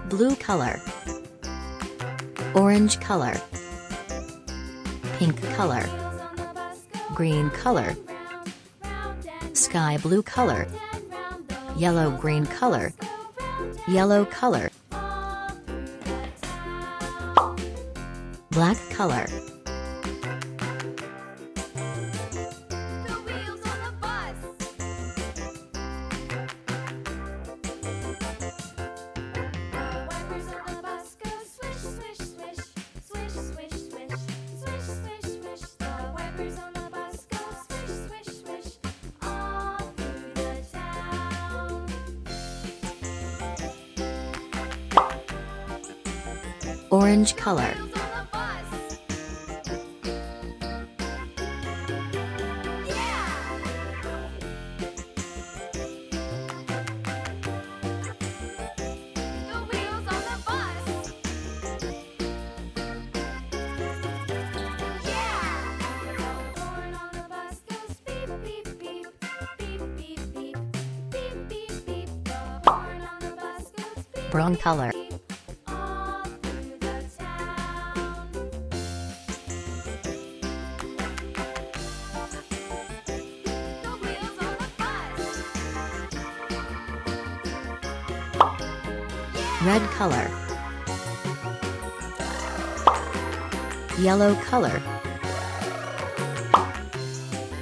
blue color, orange color, pink color, green color, sky blue color, yellow green color, yellow color, black color, orange color, brown color, red color, yellow color,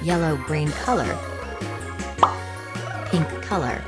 yellow green color, pink color.